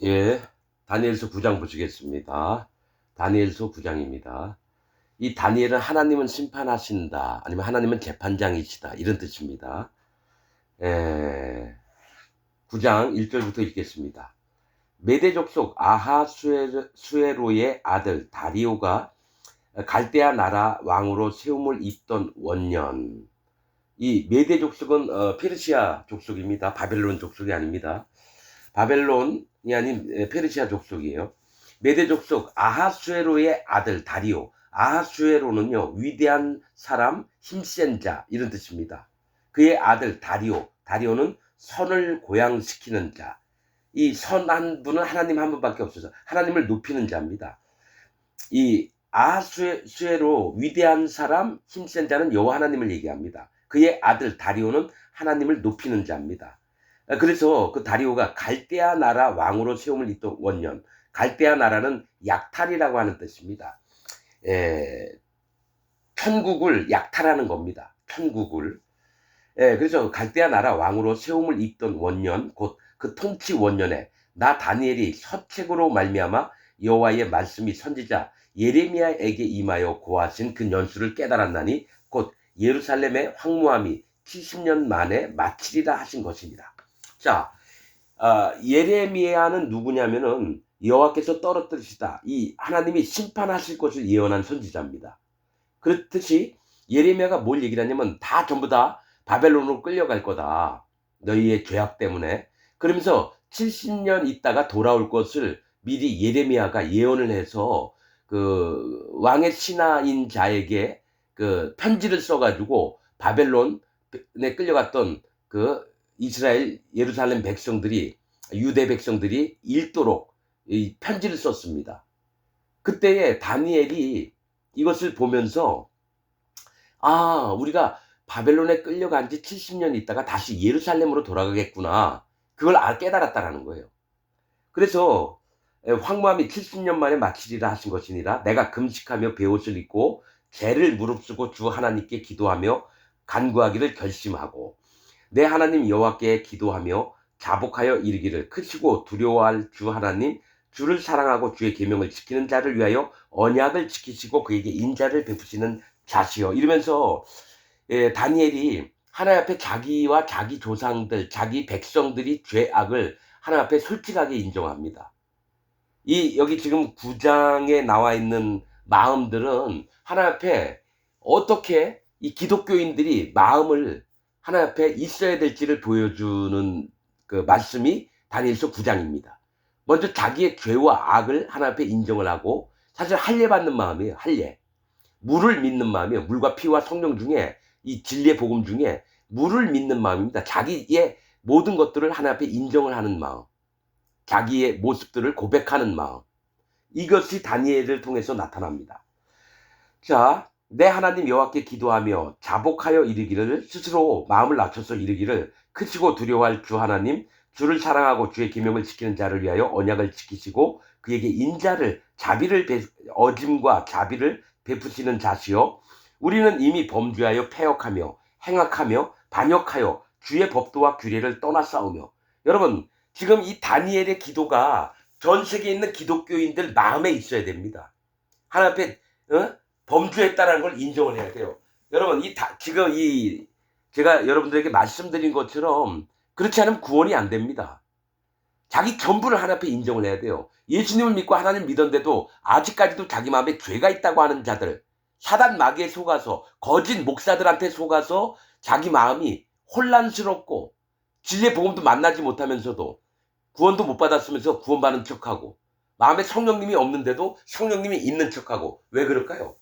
예, 다니엘서 9장 보시겠습니다. 다니엘서 9장입니다. 이 다니엘은 하나님은 심판하신다, 아니면 하나님은 재판장이시다, 이런 뜻입니다. 예, 9장 1절부터 읽겠습니다. 메대 족속 아하수에로의 아들 다리오가 갈대아 나라 왕으로 세움을 입던 원년. 이 메대 족속은 페르시아 족속입니다. 바벨론 족속이 아닙니다. 바벨론이 아닌 페르시아 족속이에요. 메대 족속 아하수에로의 아들 다리오. 아하수에로는요, 위대한 사람, 힘센 자, 이런 뜻입니다. 그의 아들 다리오. 다리오는 선을 고양시키는 자. 이 선한 분은 하나님 한 분밖에 없어서 하나님을 높이는 자입니다. 이 아하수에로 위대한 사람, 힘센 자는 여호와 하나님을 얘기합니다. 그의 아들 다리오는 하나님을 높이는 자입니다. 그래서 그 다리오가 갈대아 나라 왕으로 세움을 입던 원년. 갈대아 나라는 약탈이라고 하는 뜻입니다. 천국을 약탈하는 겁니다. 천국을. 그래서 갈대아 나라 왕으로 세움을 입던 원년, 곧 그 통치 원년에 나 다니엘이 서책으로 말미암아 여호와의 말씀이 선지자 예레미야에게 임하여 고하신 그 연수를 깨달았나니 곧 예루살렘의 황무함이 70년 만에 마치리라 하신 것입니다. 자, 예레미야는 누구냐면은 여호와께서 떨어뜨리시다, 이 하나님이 심판하실 것을 예언한 선지자입니다. 그렇듯이 예레미야가 뭘 얘기를 하냐면 다 전부 다 바벨론으로 끌려갈 거다, 너희의 죄악 때문에. 그러면서 70년 있다가 돌아올 것을 미리 예레미야가 예언을 해서 그 왕의 신하인 자에게 그 편지를 써가지고 바벨론에 끌려갔던 그 이스라엘 예루살렘 백성들이, 유대 백성들이 읽도록 이 편지를 썼습니다. 그때에 다니엘이 이것을 보면서 우리가 바벨론에 끌려간 지 70년 있다가 다시 예루살렘으로 돌아가겠구나, 그걸 깨달았다라는 거예요. 그래서 황무함이 70년 만에 마치리라 하신 것이니라. 내가 금식하며 베옷을 입고 죄를 무릅쓰고 주 하나님께 기도하며 간구하기를 결심하고 내 하나님 여호와께 기도하며 자복하여 이르기를 크시고 두려워할 주 하나님, 주를 사랑하고 주의 계명을 지키는 자를 위하여 언약을 지키시고 그에게 인자를 베푸시는 자시여, 이러면서 다니엘이 하나님 앞에 자기와 자기 조상들, 자기 백성들이 죄악을 하나님 앞에 솔직하게 인정합니다. 여기 지금 9장에 나와 있는 마음들은 하나님 앞에 어떻게 이 기독교인들이 마음을 하나님 앞에 있어야 될지를 보여주는 그 말씀이 다니엘서 9장입니다. 먼저 자기의 죄와 악을 하나님 앞에 인정을 하고, 사실 할례 받는 마음이에요. 할례. 물을 믿는 마음이에요. 물과 피와 성령 중에, 이 진리의 복음 중에 물을 믿는 마음입니다. 자기의 모든 것들을 하나님 앞에 인정을 하는 마음, 자기의 모습들을 고백하는 마음, 이것이 다니엘을 통해서 나타납니다. 자, 내 하나님 여호와께 기도하며 자복하여 이르기를, 스스로 마음을 낮춰서 이르기를 크시고 두려워할 주 하나님, 주를 사랑하고 주의 계명을 지키는 자를 위하여 언약을 지키시고 그에게 인자를, 어짐과 자비를 베푸시는 자시요, 우리는 이미 범죄하여 패역하며 행악하며 반역하여 주의 법도와 규례를 떠나 싸우며. 여러분, 지금 이 다니엘의 기도가 전 세계에 있는 기독교인들 마음에 있어야 됩니다. 하나님 앞에 범죄했다는 걸 인정을 해야 돼요. 여러분, 지금 제가 여러분들에게 말씀드린 것처럼 그렇지 않으면 구원이 안 됩니다. 자기 전부를 하나님 앞에 인정을 해야 돼요. 예수님을 믿고 하나님 믿었는데도 아직까지도 자기 마음에 죄가 있다고 하는 자들, 사단 마귀에 속아서, 거짓 목사들한테 속아서 자기 마음이 혼란스럽고 진리의 복음도 만나지 못하면서도 구원도 못 받았으면서 구원받은 척하고, 마음에 성령님이 없는데도 성령님이 있는 척하고. 왜 그럴까요?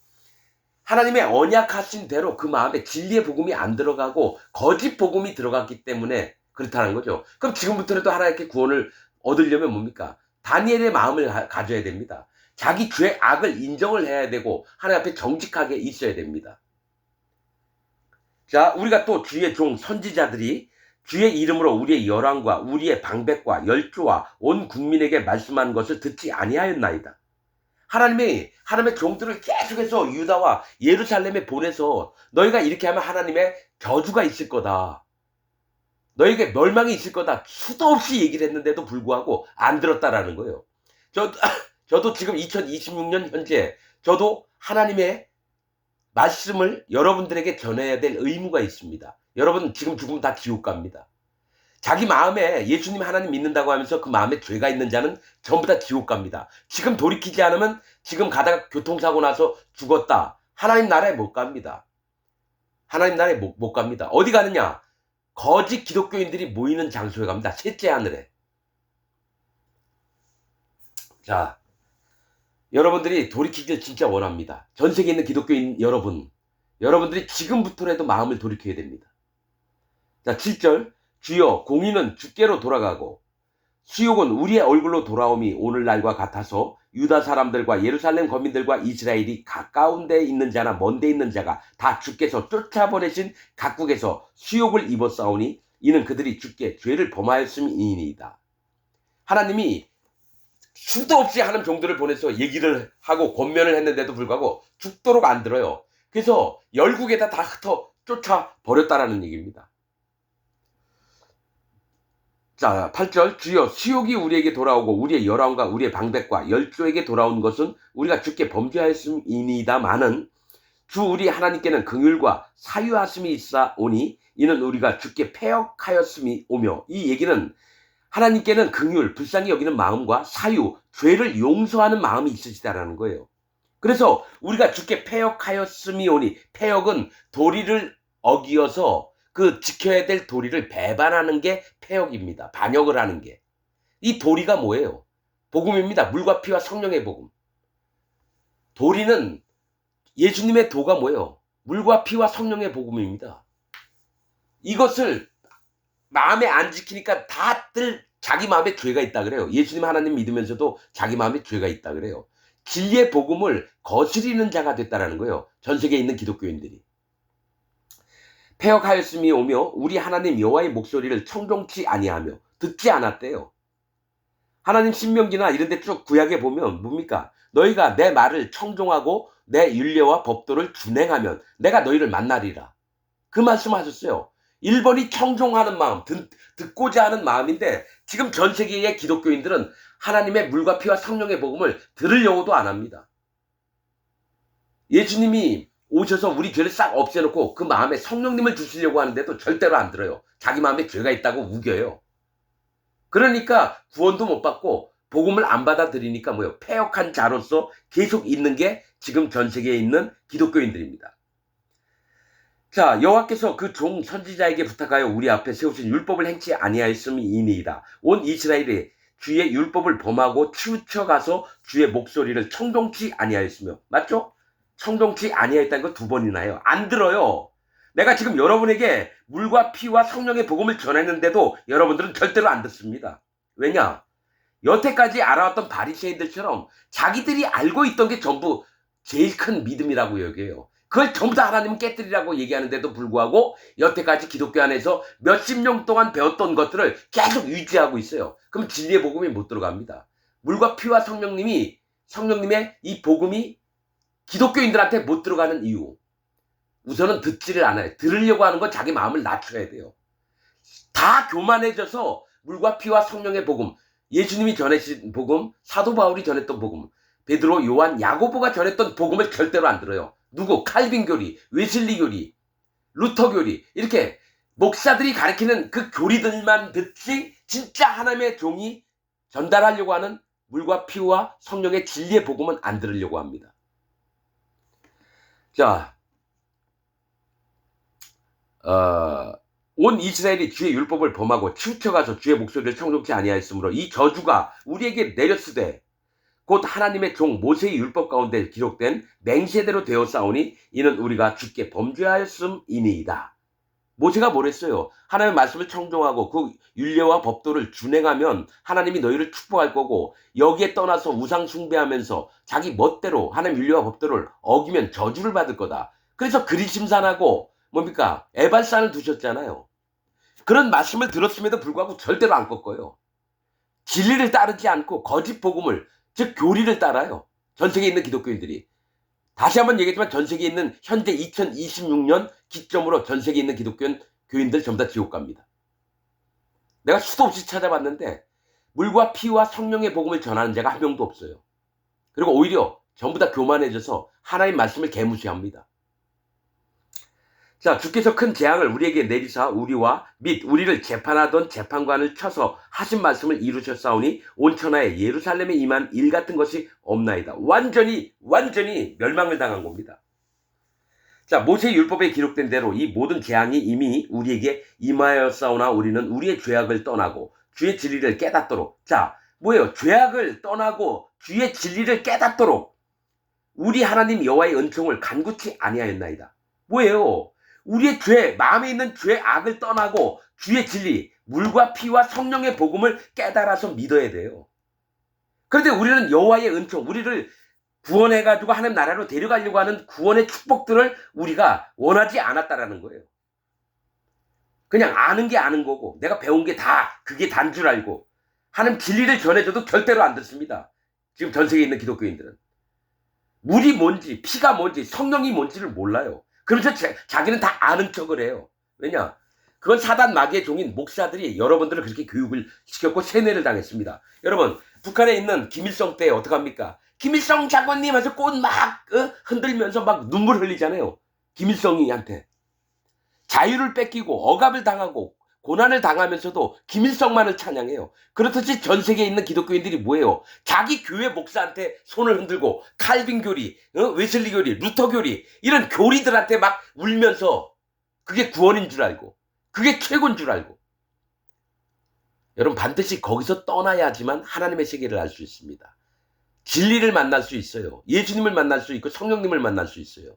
하나님의 언약하신 대로 그 마음에 진리의 복음이 안 들어가고 거짓 복음이 들어갔기 때문에 그렇다는 거죠. 그럼 지금부터라도 하나님께 구원을 얻으려면 뭡니까? 다니엘의 마음을 가져야 됩니다. 자기 죄 악을 인정을 해야 되고 하나님 앞에 정직하게 있어야 됩니다. 자, 우리가 또 주의 종 선지자들이 주의 이름으로 우리의 열왕과 우리의 방백과 열조와 온 국민에게 말씀한 것을 듣지 아니하였나이다. 하나님의 종들을 계속해서 유다와 예루살렘에 보내서 너희가 이렇게 하면 하나님의 저주가 있을 거다, 너에게 멸망이 있을 거다. 수도 없이 얘기를 했는데도 불구하고 안 들었다라는 거예요. 저, 저도 지금 2026년 현재 저도 하나님의 말씀을 여러분들에게 전해야 될 의무가 있습니다. 여러분 지금 죽으면 다 지옥 갑니다. 자기 마음에 예수님 하나님 믿는다고 하면서 그 마음에 죄가 있는 자는 전부 다 지옥 갑니다. 지금 돌이키지 않으면 지금 가다가 교통사고 나서 죽었다. 하나님 나라에 못 갑니다. 하나님 나라에 못 갑니다. 어디 가느냐? 거짓 기독교인들이 모이는 장소에 갑니다. 셋째 하늘에. 자, 여러분들이 돌이키길 진짜 원합니다. 전 세계에 있는 기독교인 여러분들이 지금부터라도 마음을 돌이켜야 됩니다. 자, 7절. 주여, 공의는 주께로 돌아가고 수욕은 우리의 얼굴로 돌아옴이 오늘날과 같아서 유다 사람들과 예루살렘 거민들과 이스라엘이 가까운 데 있는 자나 먼 데 있는 자가 다 주께서 쫓아보내신 각국에서 수욕을 입었사오니 이는 그들이 주께 죄를 범하였음이니이다. 하나님이 수도 없이 하는 종들을 보내서 얘기를 하고 권면을 했는데도 불구하고 죽도록 안 들어요. 그래서 열국에다 다 흩어 쫓아버렸다라는 얘기입니다. 자, 8절. 주여, 수욕이 우리에게 돌아오고 우리의 열왕과 우리의 방백과 열조에게 돌아온 것은 우리가 주께 범죄하였음이니이다마는 주 우리 하나님께는 긍휼과 사유하심이 있사오니 이는 우리가 주께 패역하였음이 오며, 이 얘기는 하나님께는 긍휼, 불쌍히 여기는 마음과 사유, 죄를 용서하는 마음이 있으시다라는 거예요. 그래서 우리가 주께 패역하였음이 오니, 패역은 도리를 어기어서 그 지켜야 될 도리를 배반하는 게 패역입니다. 반역을 하는 게. 이 도리가 뭐예요? 복음입니다. 물과 피와 성령의 복음. 도리는 예수님의 도가 뭐예요? 물과 피와 성령의 복음입니다. 이것을 마음에 안 지키니까 다들 자기 마음에 죄가 있다 그래요. 예수님 하나님 믿으면서도 자기 마음에 죄가 있다 그래요. 진리의 복음을 거스리는 자가 됐다라는 거예요. 전 세계에 있는 기독교인들이. 패역하였음이 오며 우리 하나님 여호와의 목소리를 청종치 아니하며 듣지 않았대요. 하나님 신명기나 이런 데 쭉 구약에 보면 뭡니까? 너희가 내 말을 청종하고 내 율례와 법도를 준행하면 내가 너희를 만나리라. 그 말씀하셨어요. 1번이 청종하는 마음, 듣고자 하는 마음인데 지금 전 세계의 기독교인들은 하나님의 물과 피와 성령의 복음을 들으려고도 안 합니다. 예수님이 오셔서 우리 죄를 싹 없애놓고 그 마음에 성령님을 주시려고 하는데도 절대로 안 들어요. 자기 마음에 죄가 있다고 우겨요. 그러니까 구원도 못 받고 복음을 안 받아들이니까 뭐예요? 패역한 자로서 계속 있는 게 지금 전 세계에 있는 기독교인들입니다. 자, 여호와께서 그 종 선지자에게 부탁하여 우리 앞에 세우신 율법을 행치 아니하였음이니이다. 온 이스라엘이 주의 율법을 범하고 치우쳐가서 주의 목소리를 청종치 아니하였으며. 맞죠? 청종치 아니하였다는 거 2번이나 해요. 안 들어요. 내가 지금 여러분에게 물과 피와 성령의 복음을 전했는데도 여러분들은 절대로 안 듣습니다. 왜냐? 여태까지 알아왔던 바리새인들처럼 자기들이 알고 있던 게 전부 제일 큰 믿음이라고 여겨요. 그걸 전부 다 하나님은 깨뜨리라고 얘기하는데도 불구하고 여태까지 기독교 안에서 몇십 년 동안 배웠던 것들을 계속 유지하고 있어요. 그럼 진리의 복음이 못 들어갑니다. 물과 피와 성령님의 이 복음이 기독교인들한테 못 들어가는 이유. 우선은 듣지를 않아요. 들으려고 하는 건 자기 마음을 낮춰야 돼요. 다 교만해져서 물과 피와 성령의 복음, 예수님이 전해진 복음, 사도 바울이 전했던 복음, 베드로, 요한, 야고보가 전했던 복음을 절대로 안 들어요. 누구? 칼빈 교리, 웨슬리 교리, 루터 교리, 이렇게 목사들이 가르치는 그 교리들만 듣지 진짜 하나님의 종이 전달하려고 하는 물과 피와 성령의 진리의 복음은 안 들으려고 합니다. 자, 온 이스라엘이 주의 율법을 범하고 치우쳐가서 주의 목소리를 청종치 아니하였으므로 이 저주가 우리에게 내렸으되 곧 하나님의 종 모세의 율법 가운데 기록된 맹세대로 되었사오니 이는 우리가 주께 범죄하였음이니이다. 모세가 뭐랬어요? 하나님의 말씀을 청종하고 그 율례와 법도를 준행하면 하나님이 너희를 축복할 거고, 여기에 떠나서 우상 숭배하면서 자기 멋대로 하나님 율례와 법도를 어기면 저주를 받을 거다. 그래서 그리심산하고 뭡니까? 에발산을 두셨잖아요. 그런 말씀을 들었음에도 불구하고 절대로 안 꺾어요. 진리를 따르지 않고 거짓 복음을, 즉 교리를 따라요. 전 세계에 있는 기독교인들이. 다시 한번 얘기했지만 전 세계에 있는 현재 2026년 기점으로 전 세계에 있는 기독교인들 전부 다 지옥 갑니다. 내가 수도 없이 찾아봤는데 물과 피와 성령의 복음을 전하는 자가 한 명도 없어요. 그리고 오히려 전부 다 교만해져서 하나님 말씀을 개무시합니다. 자, 주께서 큰 재앙을 우리에게 내리사 우리와 및 우리를 재판하던 재판관을 쳐서 하신 말씀을 이루셨사오니 온 천하에 예루살렘에 임한 일 같은 것이 없나이다. 완전히 멸망을 당한 겁니다. 자, 모세 율법에 기록된 대로 이 모든 재앙이 이미 우리에게 임하였사오나 우리는 우리의 죄악을 떠나고 주의 진리를 깨닫도록, 자, 뭐예요? 죄악을 떠나고 주의 진리를 깨닫도록 우리 하나님 여호와의 은총을 간구치 아니하였나이다. 뭐예요? 우리의 죄, 마음에 있는 죄 악을 떠나고 주의 진리, 물과 피와 성령의 복음을 깨달아서 믿어야 돼요. 그런데 우리는 여호와의 은총, 우리를 구원해가지고 하나님 나라로 데려가려고 하는 구원의 축복들을 우리가 원하지 않았다라는 거예요. 그냥 아는 게 아는 거고 내가 배운 게 다 그게 단 줄 알고 하나님 진리를 전해줘도 절대로 안 듣습니다. 지금 전 세계에 있는 기독교인들은. 물이 뭔지 피가 뭔지 성령이 뭔지를 몰라요. 그러면서 자기는 다 아는 척을 해요. 왜냐? 그건 사단 마귀의 종인 목사들이 여러분들을 그렇게 교육을 시켰고 세뇌를 당했습니다. 여러분, 북한에 있는 김일성 때 어떡합니까? 김일성 장관님 하면서 꽃 막 흔들면서 막 눈물 흘리잖아요. 김일성이한테. 자유를 뺏기고 억압을 당하고 고난을 당하면서도 김일성만을 찬양해요. 그렇듯이 전 세계에 있는 기독교인들이 뭐예요? 자기 교회 목사한테 손을 흔들고 칼빈 교리, 웨슬리 교리, 루터 교리 이런 교리들한테 막 울면서 그게 구원인 줄 알고 그게 최고인 줄 알고. 여러분 반드시 거기서 떠나야지만 하나님의 세계를 알 수 있습니다. 진리를 만날 수 있어요. 예수님을 만날 수 있고 성령님을 만날 수 있어요.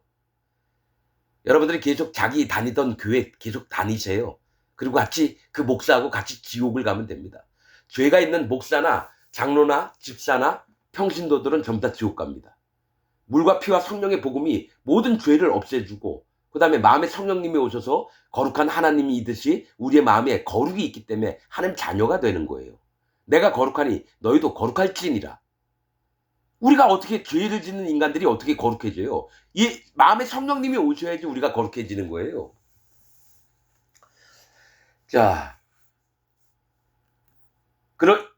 여러분들이 계속 자기 다니던 교회 계속 다니세요. 그리고 같이 그 목사하고 같이 지옥을 가면 됩니다. 죄가 있는 목사나 장로나 집사나 평신도들은 전부 다 지옥 갑니다. 물과 피와 성령의 복음이 모든 죄를 없애주고 그 다음에 마음에 성령님이 오셔서 거룩한 하나님이듯이 우리의 마음에 거룩이 있기 때문에 하나님 자녀가 되는 거예요. 내가 거룩하니 너희도 거룩할지니라. 우리가 어떻게 죄를 짓는 인간들이 어떻게 거룩해져요? 이 마음에 성령님이 오셔야지 우리가 거룩해지는 거예요. 자,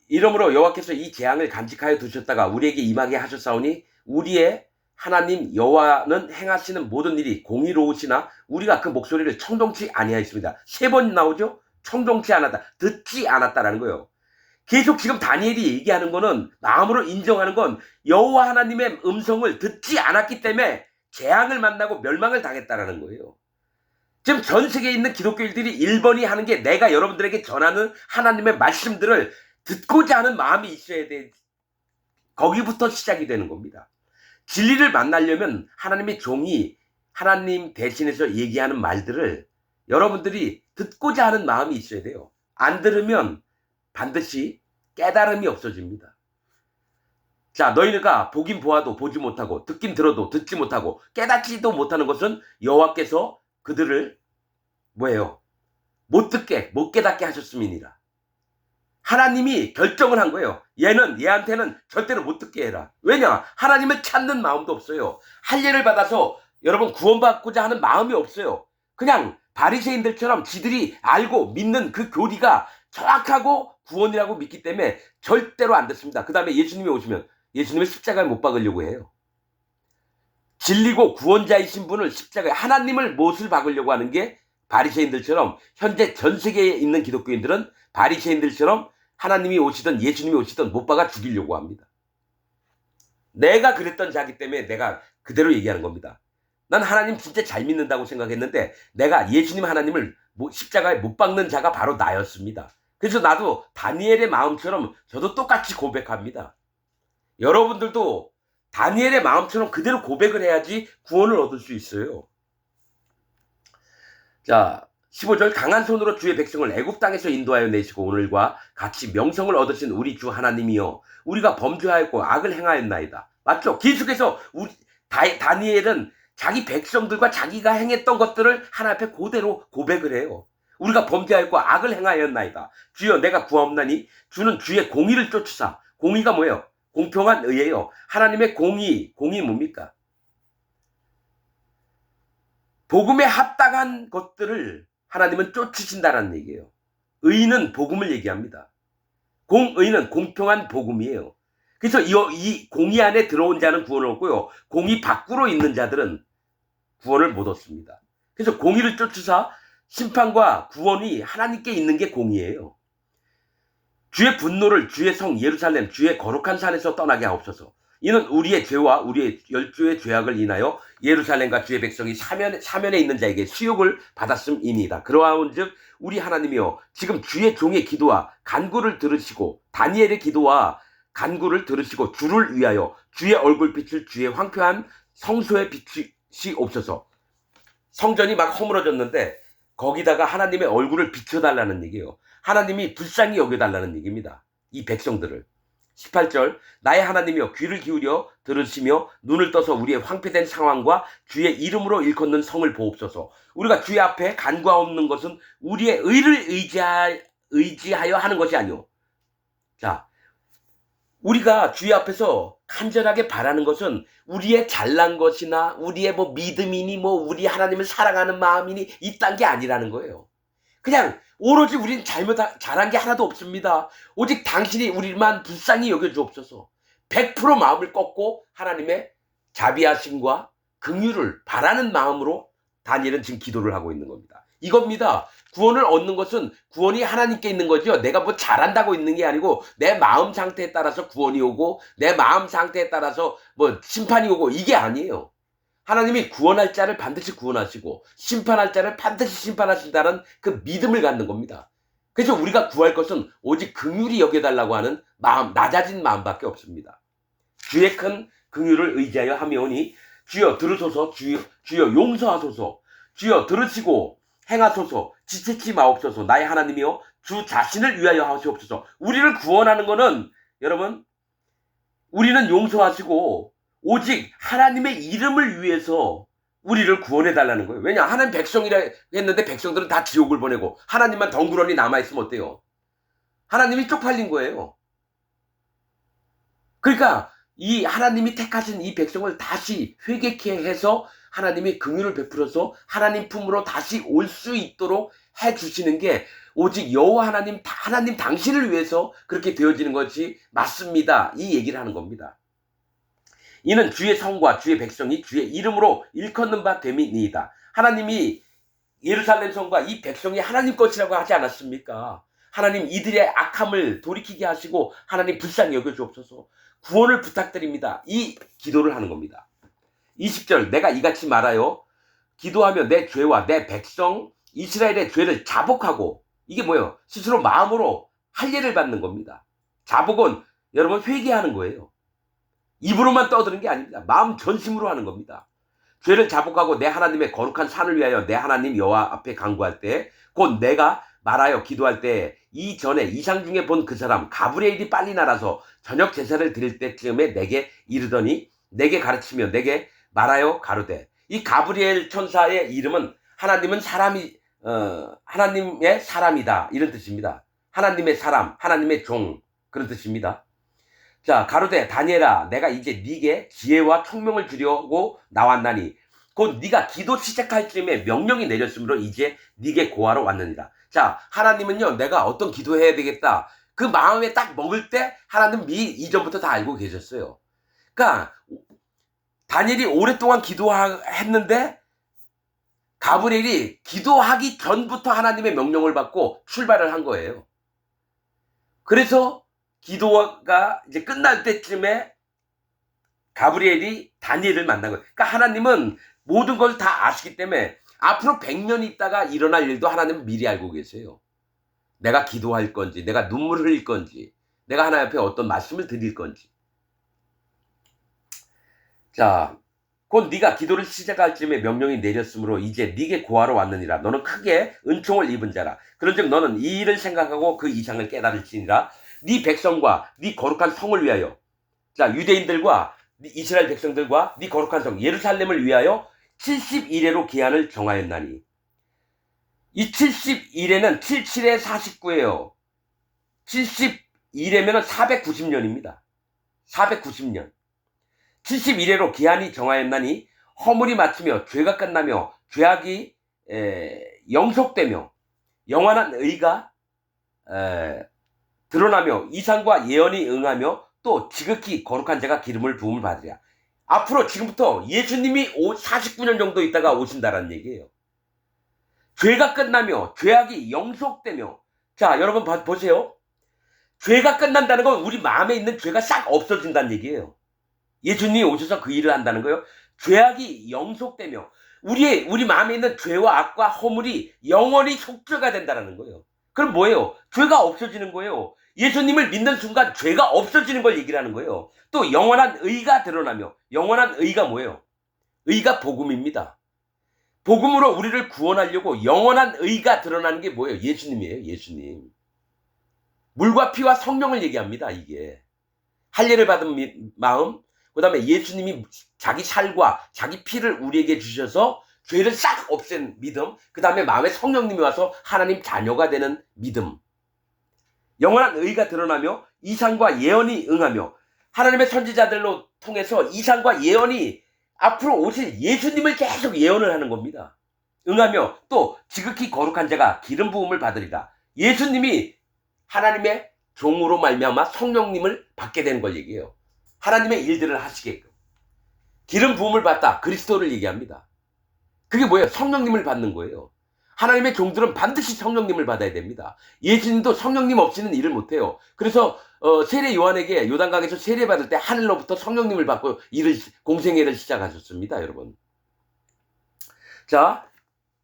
이러므로 여호와께서 이 재앙을 간직하여 두셨다가 우리에게 임하게 하셨사오니 우리의 하나님 여호와는 행하시는 모든 일이 공의로우시나 우리가 그 목소리를 청종치 아니하였습니다. 3번 나오죠? 청종치 않았다, 듣지 않았다라는 거예요. 계속 지금 다니엘이 얘기하는 거는 마음으로 인정하는 건 여호와 하나님의 음성을 듣지 않았기 때문에 재앙을 만나고 멸망을 당했다라는 거예요. 지금 전 세계에 있는 기독교인들이 1번이 하는 게 내가 여러분들에게 전하는 하나님의 말씀들을 듣고자 하는 마음이 있어야 돼. 거기부터 시작이 되는 겁니다. 진리를 만나려면 하나님의 종이 하나님 대신해서 얘기하는 말들을 여러분들이 듣고자 하는 마음이 있어야 돼요. 안 들으면 반드시 깨달음이 없어집니다. 자, 너희가 보긴 보아도 보지 못하고 듣긴 들어도 듣지 못하고 깨닫지도 못하는 것은 여호와께서 그들을 뭐예요? 못 듣게 못 깨닫게 하셨음이니라. 하나님이 결정을 한 거예요. 얘한테는 절대로 못 듣게 해라. 왜냐? 하나님을 찾는 마음도 없어요. 할례를 받아서 여러분 구원받고자 하는 마음이 없어요. 그냥 바리새인들처럼 지들이 알고 믿는 그 교리가 정확하고 구원이라고 믿기 때문에 절대로 안 듣습니다. 그 다음에 예수님이 오시면 예수님을 십자가에 못 박으려고 해요. 진리고 구원자이신 분을 십자가에 하나님을 못을 박으려고 하는 게 바리새인들처럼 현재 전 세계에 있는 기독교인들은 바리새인들처럼 하나님이 오시든 예수님이 오시든 못 박아 죽이려고 합니다. 내가 그랬던 자기 때문에 내가 그대로 얘기하는 겁니다. 난 하나님 진짜 잘 믿는다고 생각했는데 내가 예수님 하나님을 십자가에 못 박는 자가 바로 나였습니다. 그래서 나도 다니엘의 마음처럼 저도 똑같이 고백합니다. 여러분들도 다니엘의 마음처럼 그대로 고백을 해야지 구원을 얻을 수 있어요. 자, 15절 강한 손으로 주의 백성을 애굽 땅에서 인도하여 내시고 오늘과 같이 명성을 얻으신 우리 주 하나님이여 우리가 범죄하였고 악을 행하였나이다. 맞죠? 계속해서 다니엘은 자기 백성들과 자기가 행했던 것들을 하나님 앞에 그대로 고백을 해요. 우리가 범죄하였고 악을 행하였나이다. 주여 내가 구하옵나니 주는 주의 공의를 쫓으사. 공의가 뭐예요? 공평한 의예요. 하나님의 공의 뭡니까? 복음에 합당한 것들을 하나님은 쫓으신다는 얘기예요. 공의는 복음을 얘기합니다. 공의는 공평한 복음이에요. 그래서 이 공의 안에 들어온 자는 구원을 얻고요. 공의 밖으로 있는 자들은 구원을 못 얻습니다. 그래서 공의를 쫓으사 심판과 구원이 하나님께 있는 게 공의예요. 주의 분노를 주의 성 예루살렘 주의 거룩한 산에서 떠나게 하옵소서. 이는 우리의 죄와 우리의 열조의 죄악을 인하여 예루살렘과 주의 백성이 사면에 있는 자에게 수욕을 받았음이니이다. 그러하온즉 우리 하나님이여 지금 주의 종의 기도와 간구를 들으시고 다니엘의 기도와 간구를 들으시고 주를 위하여 주의 얼굴빛을 주의 황폐한 성소에 비추시옵소서. 성전이 막 허물어졌는데 거기다가 하나님의 얼굴을 비춰달라는 얘기예요. 하나님이 불쌍히 여겨달라는 얘기입니다. 이 백성들을. 18절 나의 하나님이여 귀를 기울여 들으시며 눈을 떠서 우리의 황폐된 상황과 주의 이름으로 일컫는 성을 보옵소서. 우리가 주의 앞에 간구하옵는 것은 우리의 의를 의지하여 하는 것이 아니오. 자, 우리가 주의 앞에서 간절하게 바라는 것은 우리의 잘난 것이나 우리의 뭐 믿음이니 뭐 우리 하나님을 사랑하는 마음이니 이딴 게 아니라는 거예요. 그냥 오로지 우리는 잘한 게 하나도 없습니다. 오직 당신이 우리만 불쌍히 여겨주옵소서. 100% 마음을 꺾고 하나님의 자비하심과 긍휼을 바라는 마음으로 다니엘은 지금 기도를 하고 있는 겁니다. 이겁니다. 구원을 얻는 것은 구원이 하나님께 있는 거죠. 내가 뭐 잘한다고 있는 게 아니고 내 마음 상태에 따라서 구원이 오고 내 마음 상태에 따라서 뭐 심판이 오고 이게 아니에요. 하나님이 구원할 자를 반드시 구원하시고 심판할 자를 반드시 심판하신다는 그 믿음을 갖는 겁니다. 그래서 우리가 구할 것은 오직 긍휼히 여겨달라고 하는 마음, 낮아진 마음밖에 없습니다. 주의 큰 긍휼을 의지하여 하며오니 주여 들으소서. 주여 용서하소서. 주여 들으시고 행하소서. 지체치 마옵소서. 나의 하나님이여 주 자신을 위하여 하시옵소서. 우리를 구원하는 것은 여러분 우리는 용서하시고 오직 하나님의 이름을 위해서 우리를 구원해달라는 거예요. 왜냐? 하나님 백성이라 했는데 백성들은 다 지옥을 보내고 하나님만 덩그러니 남아있으면 어때요? 하나님이 쪽팔린 거예요. 그러니까 이 하나님이 택하신 이 백성을 다시 회개케 해서 하나님이 긍휼을 베풀어서 하나님 품으로 다시 올 수 있도록 해주시는 게 오직 여호와 하나님 당신을 위해서 그렇게 되어지는 것이 맞습니다. 이 얘기를 하는 겁니다. 이는 주의 성과 주의 백성이 주의 이름으로 일컫는 바 됨이니이다. 하나님이 예루살렘 성과 이 백성이 하나님 것이라고 하지 않았습니까? 하나님 이들의 악함을 돌이키게 하시고 하나님 불쌍히 여겨주옵소서. 구원을 부탁드립니다. 이 기도를 하는 겁니다. 20절 내가 이같이 말하여 기도하며 내 죄와 내 백성 이스라엘의 죄를 자복하고 이게 뭐예요? 스스로 마음으로 할례를 받는 겁니다. 자복은 여러분 회개하는 거예요. 입으로만 떠드는 게 아닙니다. 마음 전심으로 하는 겁니다. 죄를 자복하고 내 하나님의 거룩한 산을 위하여 내 하나님 여호와 앞에 간구할 때 곧 내가 말하여 기도할 때 이전에 이상 중에 본 그 사람 가브리엘이 빨리 날아서 저녁 제사를 드릴 때쯤에 내게 이르더니 내게 가르치며 내게 말하여 가로되 이 가브리엘 천사의 이름은 하나님은 하나님의 사람이다 이런 뜻입니다. 하나님의 사람, 하나님의 종 그런 뜻입니다. 자 가로되 다니엘아 내가 이제 네게 지혜와 총명을 주려고 나왔나니 곧 네가 기도 시작할 즈음에 명령이 내렸으므로 이제 네게 고하러 왔느니라. 자 하나님은요 내가 어떤 기도해야 되겠다 그 마음에 딱 먹을 때 하나님 미리 이전부터 다 알고 계셨어요. 그러니까 다니엘이 오랫동안 기도했는데 가브리엘이 기도하기 전부터 하나님의 명령을 받고 출발을 한 거예요. 그래서 기도가 이제 끝날 때쯤에 가브리엘이 다니엘을 만난 거예요. 그러니까 하나님은 모든 걸 다 아시기 때문에 앞으로 100년 있다가 일어날 일도 하나님은 미리 알고 계세요. 내가 기도할 건지, 내가 눈물을 흘릴 건지, 내가 하나님 앞에 어떤 말씀을 드릴 건지. 자, 곧 네가 기도를 시작할 즈음에 명령이 내렸으므로 이제 네게 구하러 왔느니라. 너는 크게 은총을 입은 자라. 그런즉 너는 이 일을 생각하고 그 이상을 깨달을지니라. 네 백성과 네 거룩한 성을 위하여 자 유대인들과 이스라엘 백성들과 네 거룩한 성 예루살렘을 위하여 70일에로 기한을 정하였나니 이 70일에는 77에 49예요. 71에면 490년입니다. 490년. 71회로 기한이 정하였나니 허물이 마치며 죄가 끝나며 죄악이 영속되며 영원한 의가 드러나며 이상과 예언이 응하며 또 지극히 거룩한 자가 기름을 부음을 받으랴. 앞으로 지금부터 예수님이 49년 정도 있다가 오신다라는 얘기예요. 죄가 끝나며 죄악이 영속되며, 자 여러분 보세요. 죄가 끝난다는 건 우리 마음에 있는 죄가 싹 없어진다는 얘기예요. 예수님이 오셔서 그 일을 한다는 거예요. 죄악이 영속되며 우리 마음에 있는 죄와 악과 허물이 영원히 속죄가 된다는 거예요. 그럼 뭐예요? 죄가 없어지는 거예요. 예수님을 믿는 순간 죄가 없어지는 걸 얘기를 하는 거예요. 또 영원한 의가 드러나며, 영원한 의가 뭐예요? 의가 복음입니다. 복음으로 우리를 구원하려고 영원한 의가 드러나는 게 뭐예요? 예수님이에요. 예수님. 물과 피와 성령을 얘기합니다. 이게 할례를 받은 마음, 그 다음에 예수님이 자기 살과 자기 피를 우리에게 주셔서 죄를 싹 없앤 믿음, 그 다음에 마음에 성령님이 와서 하나님 자녀가 되는 믿음. 영원한 의가 드러나며 이상과 예언이 응하며, 하나님의 선지자들로 통해서 이상과 예언이 앞으로 오실 예수님을 계속 예언을 하는 겁니다. 응하며 또 지극히 거룩한 자가 기름 부음을 받으리라. 예수님이 하나님의 종으로 말미암아 성령님을 받게 되는 걸 얘기해요. 하나님의 일들을 하시게끔. 기름 부음을 받다, 그리스도를 얘기합니다. 그게 뭐예요? 성령님을 받는 거예요. 하나님의 종들은 반드시 성령님을 받아야 됩니다. 예수님도 성령님 없이는 일을 못해요. 그래서 세례 요한에게 요단강에서 세례 받을 때 하늘로부터 성령님을 받고 공생애를 시작하셨습니다. 여러분. 자,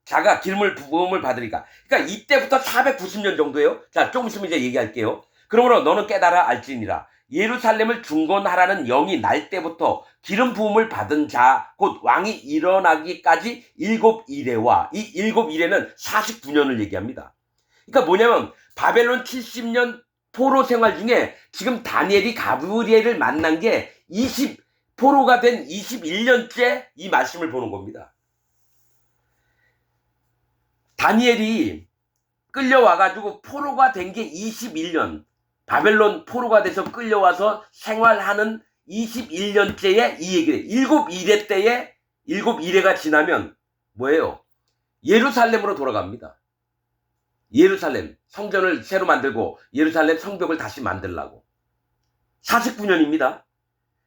자가 기름을 부음을 받으리까. 그러니까 이때부터 490년 정도예요. 자, 조금 있으면 이제 얘기할게요. 그러므로 너는 깨달아 알지니라. 예루살렘을 중건하라는 영이 날 때부터 기름 부음을 받은 자, 곧 왕이 일어나기까지 7이레와, 이 7이레는 49년을 얘기합니다. 그러니까 뭐냐면 바벨론 70년 포로 생활 중에 지금 다니엘이 가브리엘을 만난 게 포로가 된 21년째 이 말씀을 보는 겁니다. 다니엘이 끌려와가지고 포로가 된 게 21년, 바벨론 포로가 돼서 끌려와서 생활하는 21년째에 이 얘기를, 7이레 때에 7이레가 지나면 뭐예요? 예루살렘으로 돌아갑니다. 예루살렘 성전을 새로 만들고 예루살렘 성벽을 다시 만들라고. 49년입니다.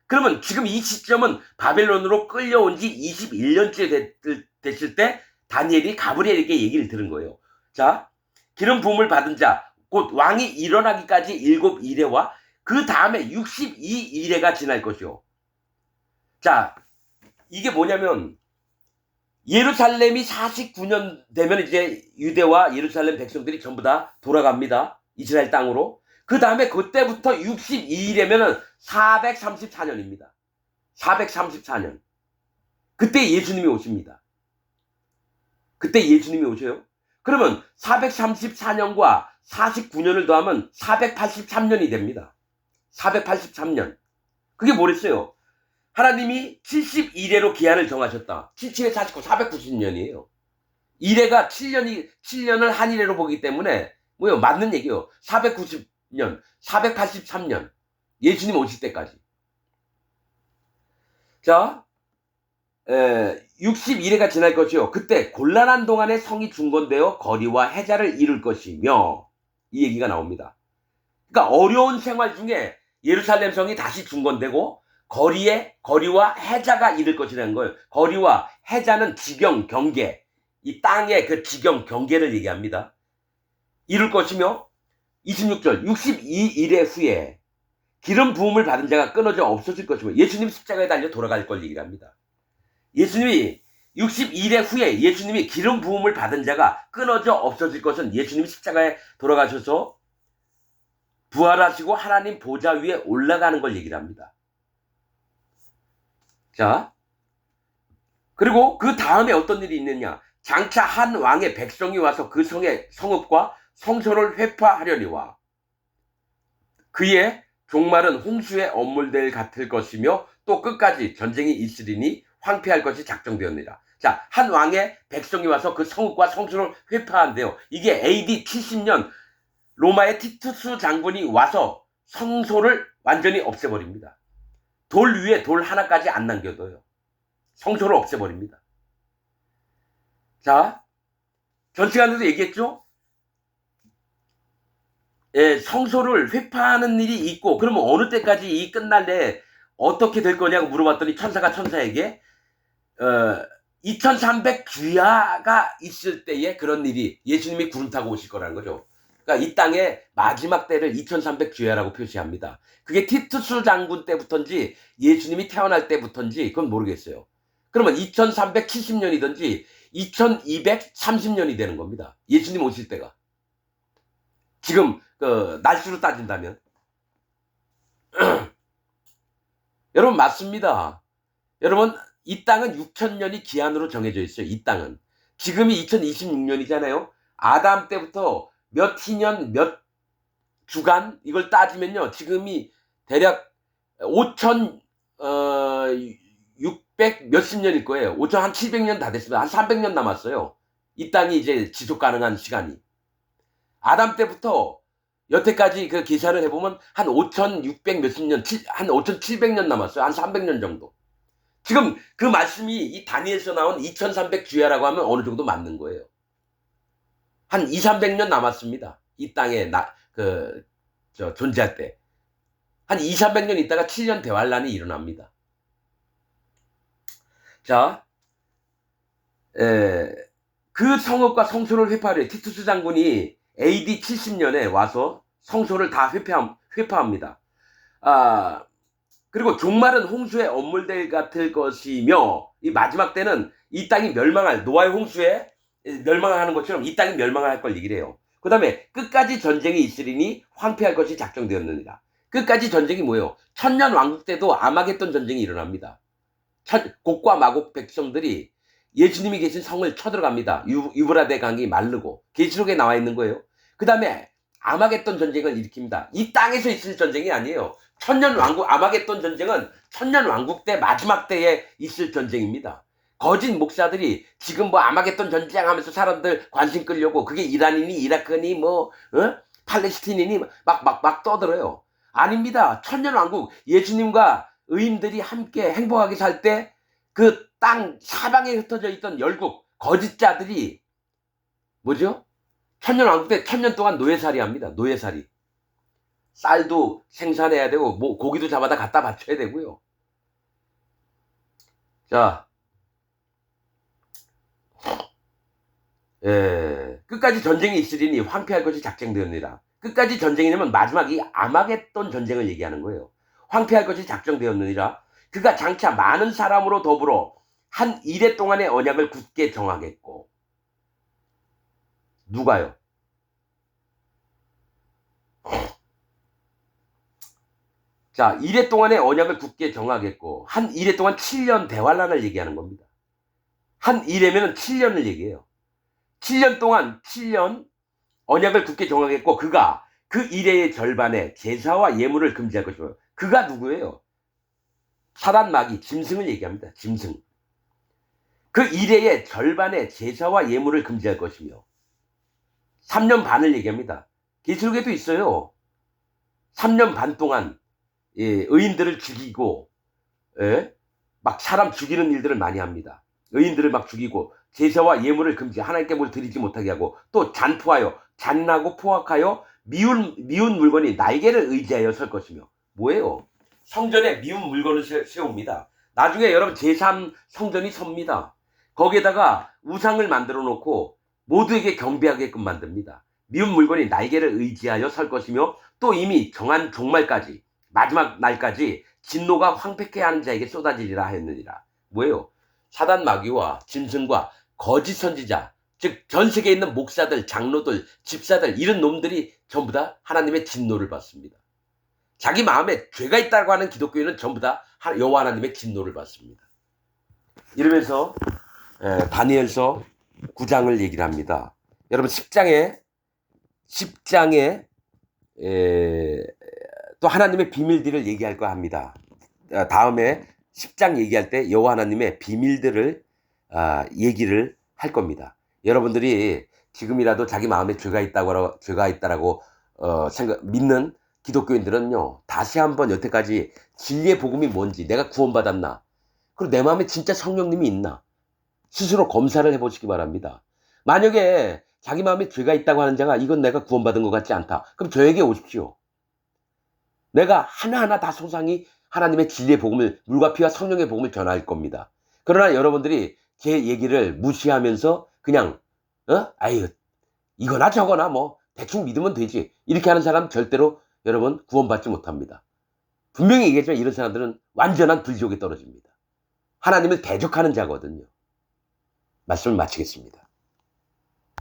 그러면 지금 이 시점은 바벨론으로 끌려온 지 21년째 됐을 때 다니엘이 가브리엘에게 얘기를 들은 거예요. 자, 기름 부음을 받은 자, 곧 왕이 일어나기까지 7이레와 그 다음에 62이레가 지날 것이요. 자, 이게 뭐냐면 예루살렘이 49년 되면 이제 유대와 예루살렘 백성들이 전부 다 돌아갑니다. 이스라엘 땅으로. 그 다음에 그때부터 62이레면은 434년입니다. 434년. 그때 예수님이 오십니다. 그때 예수님이 오셔요. 그러면 434년과 49년을 더하면 483년이 됩니다. 483년. 그게 뭐랬어요? 하나님이 71회로 기한을 정하셨다. 77회 49, 490년이에요. 1회가 7년을 한 1회로 보기 때문에 뭐요? 맞는 얘기예요. 490년, 483년. 예수님 오실 때까지. 자, 61회가 지날 것이요. 그때 곤란한 동안에 성이 중건되어 거리와 해자를 이룰 것이며, 이 얘기가 나옵니다. 그러니까 어려운 생활 중에 예루살렘 성이 다시 중건되고 거리와 해자가 이룰 것이라는 거예요. 거리와 해자는 지경, 경계, 이 땅의 그 지경, 경계를 얘기합니다. 이룰 것이며 26절 62일의 후에 기름 부음을 받은 자가 끊어져 없어질 것이고, 예수님 십자가에 달려 돌아갈 걸 얘기를 합니다. 예수님이 62일 후에 예수님이 기름 부음을 받은 자가 끊어져 없어질 것은 예수님이 십자가에 돌아가셔서 부활하시고 하나님 보좌 위에 올라가는 걸 얘기를 합니다. 자, 그리고 그 다음에 어떤 일이 있느냐. 장차 한 왕의 백성이 와서 그 성의 성읍과 성소를 회파하려니와 그의 종말은 홍수에 엄물될 같을 것이며 또 끝까지 전쟁이 있으리니 황폐할 것이 작정되었느니라. 자, 한 왕의 백성이 와서 그 성읍과 성소를 회파한대요. 이게 AD 70년 로마의 티투스 장군이 와서 성소를 완전히 없애버립니다. 돌 위에 돌 하나까지 안 남겨둬요. 성소를 없애버립니다. 자, 전 시간에도 얘기했죠? 예, 성소를 회파하는 일이 있고 그러면 어느 때까지 이 끝날래 어떻게 될 거냐고 물어봤더니 천사가 천사에게 2300 주야가 있을 때에 그런 일이 예수님이 구름 타고 오실 거라는 거죠. 그러니까 이 땅의 마지막 때를 2300 주야라고 표시합니다. 그게 티투스 장군 때부터인지 예수님이 태어날 때부터인지 그건 모르겠어요. 그러면 2370년이든지 2230년이 되는 겁니다. 예수님 오실 때가. 지금 그 날수로 따진다면 여러분 맞습니다. 여러분 이 땅은 6000년이 기한으로 정해져 있어요. 이 땅은 지금이 2026년이잖아요. 아담 때부터 몇 희년 몇 주간 이걸 따지면요 지금이 대략 5600 몇십 년일 거예요. 5000 한 700년 다 됐습니다. 한 300년 남았어요. 이 땅이 이제 지속 가능한 시간이. 아담 때부터 여태까지 그 계산을 해보면 한 5600 몇십 년, 한 5700년 남았어요. 한 300년 정도. 지금 그 말씀이 이 다니엘서 나온 2300 주야라고 하면 어느 정도 맞는 거예요. 한 2, 300년 남았습니다. 이 땅에 존재할 때. 한 2, 300년 있다가 7년 대환란이 일어납니다. 자, 그 성읍과 성소를 회파하려 티투스 장군이 AD 70년에 와서 성소를 다 회파합니다. 그리고 종말은 홍수에 엄물될 같을 것이며 이 마지막 때는 이 땅이 멸망할 노아의 홍수에 멸망하는 것처럼 이 땅이 멸망할 걸 얘기를 해요. 그 다음에 끝까지 전쟁이 있으리니 황폐할 것이 작정되었느니라. 끝까지 전쟁이 뭐예요? 천년 왕국 때도 아마겟돈 전쟁이 일어납니다. 곡과 마곡 백성들이 예수님이 계신 성을 쳐들어갑니다. 유브라데 강이 마르고 계시록에 나와 있는 거예요. 그 다음에 아마겟돈 전쟁을 일으킵니다. 이 땅에서 있을 전쟁이 아니에요. 천년 왕국 아마겟돈 전쟁은 천년 왕국 때 마지막 때에 있을 전쟁입니다. 거짓 목사들이 지금 뭐 아마겟돈 전쟁하면서 사람들 관심 끌려고 그게 이란이니 이라크니 팔레스틴이니 막 떠들어요. 아닙니다. 천년 왕국 예수님과 의인들이 함께 행복하게 살 때 그 땅 사방에 흩어져 있던 열국 거짓자들이 뭐죠? 천년 왕국 때 천년 동안 노예살이 합니다. 노예살이. 쌀도 생산해야 되고 뭐 고기도 잡아다 갖다 바쳐야 되고요. 자, 끝까지 전쟁이 있으리니 황폐할 것이 작정되었느니라. 끝까지 전쟁이냐면 마지막이 아마겟돈 전쟁을 얘기하는 거예요. 황폐할 것이 작정되었느니라. 그가 장차 많은 사람으로 더불어 한 이래 동안의 언약을 굳게 정하겠고. 누가요? 자, 이래 동안의 언약을 굳게 정하겠고 한 이래 동안 7년 대환란을 얘기하는 겁니다. 한 이래면 7년을 얘기해요. 7년 동안 7년 언약을 굳게 정하겠고 그가 그 이래의 절반에 제사와 예물을 금지할 것이고 그가 누구예요? 사단 마귀 짐승을 얘기합니다. 짐승. 그 이래의 절반의 제사와 예물을 금지할 것이며 3년 반을 얘기합니다. 계시록에도 있어요. 3년 반 동안 의인들을 죽이고 막 사람 죽이는 일들을 많이 합니다. 의인들을 막 죽이고 제사와 예물을 금지 하나님께 뭘 드리지 못하게 하고 또 잔포하여 잔인하고 포악하여 미운 물건이 날개를 의지하여 설 것이며 뭐예요? 성전에 미운 물건을 세웁니다. 나중에 여러분 제3 성전이 섭니다. 거기에다가 우상을 만들어 놓고 모두에게 경배하게끔 만듭니다. 미운 물건이 날개를 의지하여 설 것이며 또 이미 정한 종말까지 마지막 날까지 진노가 황폐케 하는 자에게 쏟아지리라 하였느니라. 뭐예요? 사단 마귀와 짐승과 거짓 선지자, 즉 전 세계에 있는 목사들, 장로들, 집사들 이런 놈들이 전부 다 하나님의 진노를 받습니다. 자기 마음에 죄가 있다고 하는 기독교인은 전부 다 여호와 하나님의 진노를 받습니다. 이러면서 다니엘서 9장을 얘기를 합니다. 여러분 10장에 또 하나님의 비밀들을 얘기할 거 합니다. 다음에 10장 얘기할 때 여호와 하나님의 비밀들을 얘기를 할 겁니다. 여러분들이 지금이라도 자기 마음에 죄가 있다라고 믿는 기독교인들은요, 다시 한번 여태까지 진리의 복음이 뭔지, 내가 구원받았나, 그리고 내 마음에 진짜 성령님이 있나, 스스로 검사를 해보시기 바랍니다. 만약에 자기 마음에 죄가 있다고 하는 자가 이건 내가 구원받은 것 같지 않다. 그럼 저에게 오십시오. 내가 하나하나 다 소상히 하나님의 진리의 복음을, 물과 피와 성령의 복음을 전할 겁니다. 그러나 여러분들이 제 얘기를 무시하면서 그냥 아유 이거나 저거나 뭐 대충 믿으면 되지, 이렇게 하는 사람 절대로 여러분 구원받지 못합니다. 분명히 얘기했지만 이런 사람들은 완전한 불지옥에 떨어집니다. 하나님을 대적하는 자거든요. 말씀을 마치겠습니다.